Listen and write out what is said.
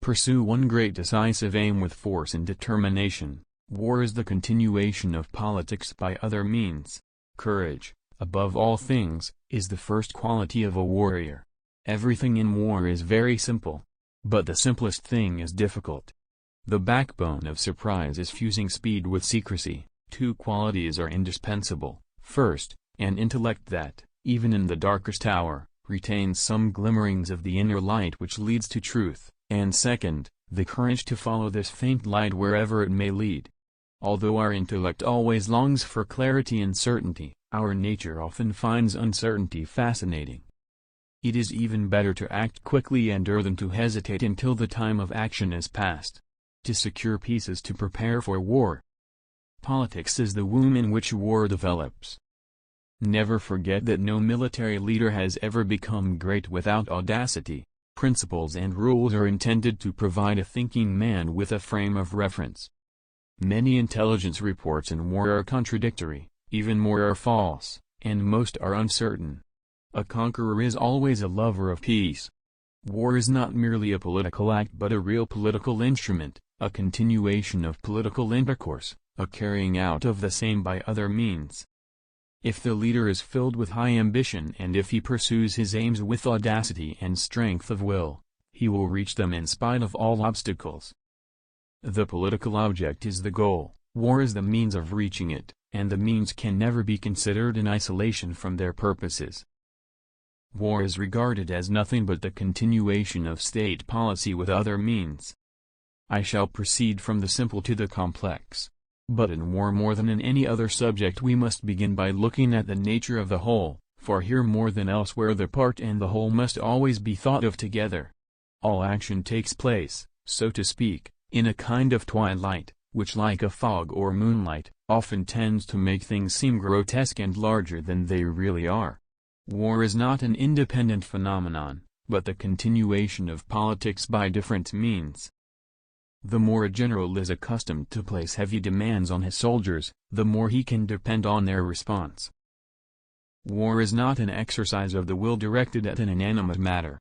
pursue one great decisive aim with force and determination. War is the continuation of politics by other means. Courage, above all things, is the first quality of a warrior. Everything in war is very simple. But the simplest thing is difficult. The backbone of surprise is fusing speed with secrecy. Two qualities are indispensable. First, an intellect that, even in the darkest hour, retains some glimmerings of the inner light which leads to truth, and second, the courage to follow this faint light wherever it may lead. Although our intellect always longs for clarity and certainty, our nature often finds uncertainty fascinating. It is even better to act quickly and than to hesitate until the time of action is past. To secure peace is to prepare for war. Politics is the womb in which war develops. Never forget that no military leader has ever become great without audacity. Principles and rules are intended to provide a thinking man with a frame of reference. Many intelligence reports in war are contradictory, even more are false, and most are uncertain. A conqueror is always a lover of peace. War is not merely a political act but a real political instrument, a continuation of political intercourse, a carrying out of the same by other means. If the leader is filled with high ambition and if he pursues his aims with audacity and strength of will, he will reach them in spite of all obstacles. The political object is the goal, war is the means of reaching it, and the means can never be considered in isolation from their purposes. War is regarded as nothing but the continuation of state policy with other means. I shall proceed from the simple to the complex. But in war more than in any other subject we must begin by looking at the nature of the whole, for here more than elsewhere the part and the whole must always be thought of together. All action takes place, so to speak, in a kind of twilight, which like a fog or moonlight, often tends to make things seem grotesque and larger than they really are. War is not an independent phenomenon, but the continuation of politics by different means. The more a general is accustomed to place heavy demands on his soldiers, the more he can depend on their response. War is not an exercise of the will directed at an inanimate matter,